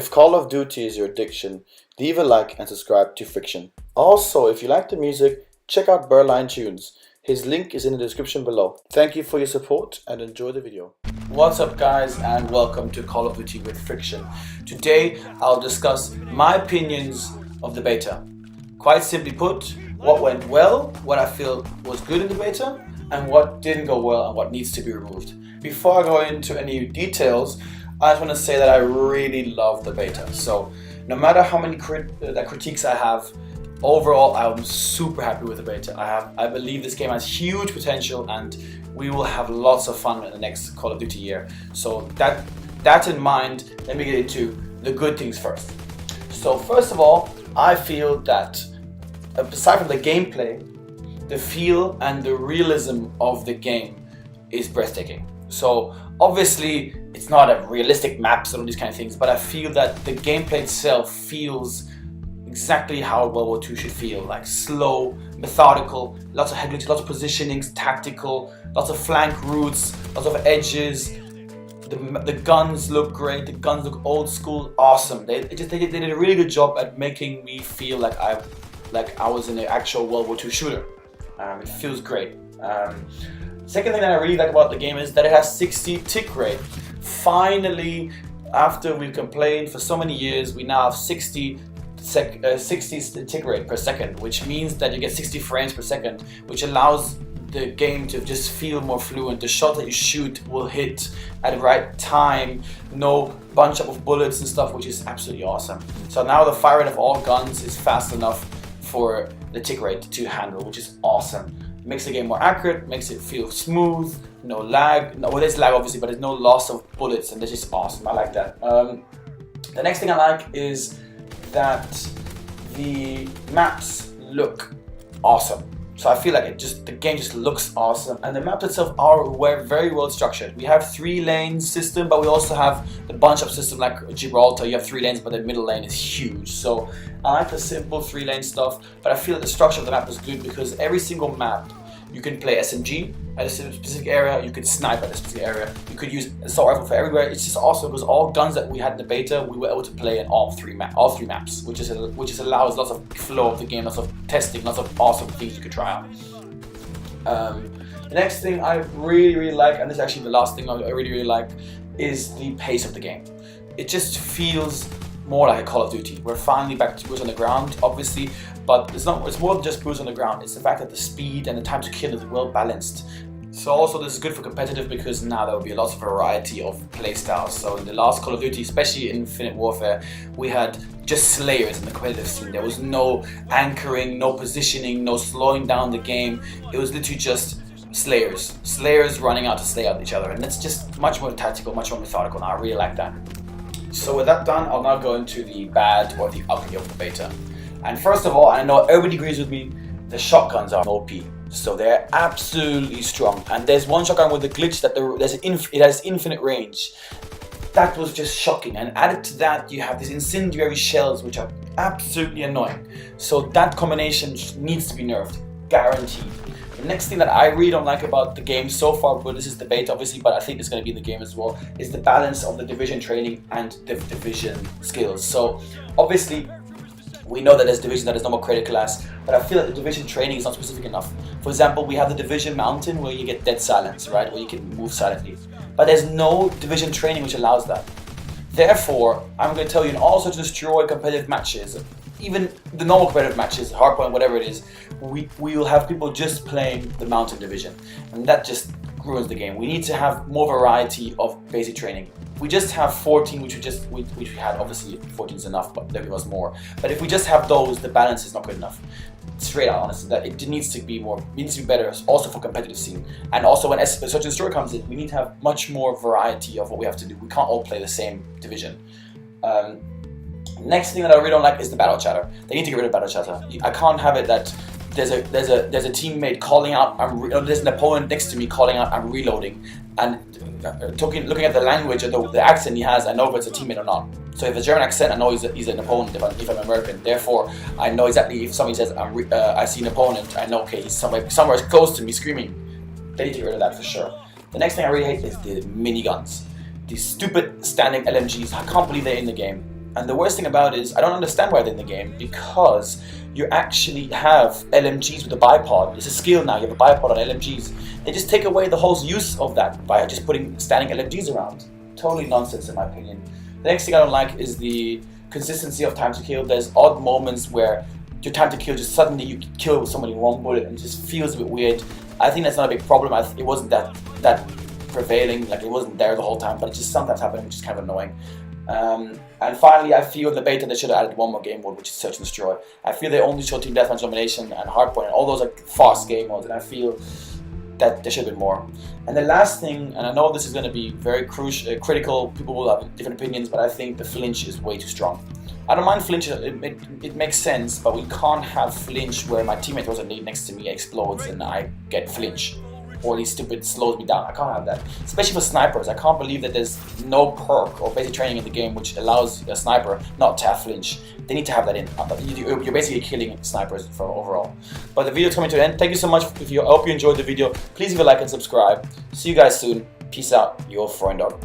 If Call of Duty is your addiction, leave a like and subscribe to Friction. Also, if you like the music, check out Berline Tunes. His link is in the description below. Thank you for your support and enjoy the video. What's up guys, and welcome to Call of Duty with Friction. Today I'll discuss my opinions of the beta. Quite simply put, what went well, what I feel was good in the beta, and what didn't go well and what needs to be removed. Before I go into any details, I just want to say that I really love the beta. So no matter how many critiques I have, overall I'm super happy with the beta. I believe this game has huge potential and we will have lots of fun in the next Call of Duty year. So that in mind, let me get into the good things first. So first of all, I feel that aside from the gameplay, the feel and the realism of the game is breathtaking. So obviously it's not a realistic maps and all these kind of things, but I feel that the gameplay itself feels exactly how World War II should feel, like slow, methodical, lots of headglitches, lots of positionings, tactical, lots of flank routes, lots of edges. The guns look great, the guns look old school, awesome. They did a really good job at making me feel like I was in an actual World War II shooter. It feels great. Second thing that I really like about the game is that it has 60 tick rate. Finally, after we've complained for so many years, we now have 60 tick rate per second, which means that you get 60 frames per second, which allows the game to just feel more fluent. The shot that you shoot will hit at the right time, no bunch up of bullets and stuff, which is absolutely awesome. So now the fire rate of all guns is fast enough for the tick rate to handle, which is awesome. Makes the game more accurate, makes it feel smooth, no lag. No, well, there's lag obviously, but there's no loss of bullets, and this is awesome. I like that. The next thing I like is that the maps look awesome. So I feel like the game just looks awesome, and the maps itself are very well structured. We have 3-lane system, but we also have the bunch-up system like Gibraltar. You have 3 lanes, but the middle lane is huge. So I like the simple 3-lane stuff, but I feel that the structure of the map is good because every single map you can play SMG at a specific area, you could snipe at a specific area, you could use assault rifle for everywhere. It's just awesome because all guns that we had in the beta, we were able to play in all three maps, which allows lots of flow of the game, lots of testing, lots of awesome things you could try out. The next thing I really like, and this is actually the last thing I really like, is the pace of the game. It just feels more like a Call of Duty. We're finally back to boots on the ground, obviously, but it's more than just boots on the ground. It's the fact that the speed and the time to kill is well balanced. So also this is good for competitive because now there will be a lot of variety of playstyles. So in the last Call of Duty, especially in Infinite Warfare, we had just slayers in the competitive scene. There was no anchoring, no positioning, no slowing down the game. It was literally just slayers running out to slay out each other, and that's just much more tactical, much more methodical, and I really like that. So with that done, I'll now go into the bad or the ugly of the beta. And first of all, I know everybody agrees with me, the shotguns are OP. So they're absolutely strong. And there's one shotgun with the glitch that it has infinite range. That was just shocking. And added to that, you have these incendiary shells, which are absolutely annoying. So that combination needs to be nerfed, guaranteed. The next thing that I really don't like about the game so far, but this is the beta obviously, but I think it's going to be in the game as well, is the balance of the division training and the division skills. So obviously, we know that there's division that is normal credit class, but I feel that the division training is not specific enough. For example, we have the division mountain where you get dead silence, right? Where you can move silently. But there's no division training which allows that. Therefore, I'm going to tell you in all such destroy competitive matches, even the normal competitive matches, hardpoint, whatever it is, we will have people just playing the mountain division. And that just ruins the game. We need to have more variety of basic training. We just have 14, which we had, obviously 14 is enough, but there was more. But if we just have those, the balance is not good enough. Straight out, honestly, that it needs to be more, it needs to be better, also for competitive scene. And also when such a story comes in, we need to have much more variety of what we have to do. We can't all play the same division. Next thing that I really don't like is the battle chatter. They need to get rid of battle chatter. I can't have it that there's a teammate calling out, there's an opponent next to me calling out, I'm reloading, and looking at the language and the accent he has, I know if it's a teammate or not. So if it's a German accent, I know he's an opponent if I'm American. Therefore, I know exactly if somebody says I see an opponent, I know okay, he's somewhere close to me screaming. They need to get rid of that for sure. The next thing I really hate is the miniguns. These stupid standing LMGs, I can't believe they're in the game. And the worst thing about it is I don't understand why they're in the game, because you actually have LMGs with a bipod. It's a skill now, you have a bipod on LMGs. They just take away the whole use of that by just putting standing LMGs around. Totally nonsense in my opinion. The next thing I don't like is the consistency of time to kill. There's odd moments where your time to kill, just suddenly you kill somebody in one bullet and it just feels a bit weird. I think that's not a big problem. It wasn't that prevailing, like it wasn't there the whole time, but it just sometimes happened, which is kind of annoying. And finally, I feel in the beta they should have added one more game mode, which is Search and Destroy. I feel they only showed Team Deathmatch, Domination, and Hardpoint, and all those like fast game modes, and I feel that there should have been more. And the last thing, and I know this is going to be very critical, people will have different opinions, but I think the flinch is way too strong. I don't mind flinch, it makes sense, but we can't have flinch where my teammate throws a nade next to me, explodes, and I get flinch. Or these stupid slows me down. I can't have that. Especially for snipers. I can't believe that there's no perk or basic training in the game which allows a sniper not to have flinch. They need to have that in. You're basically killing snipers for overall. But the video is coming to an end. Thank you so much. I hope you enjoyed the video. Please leave a like and subscribe. See you guys soon. Peace out. Your friend dog.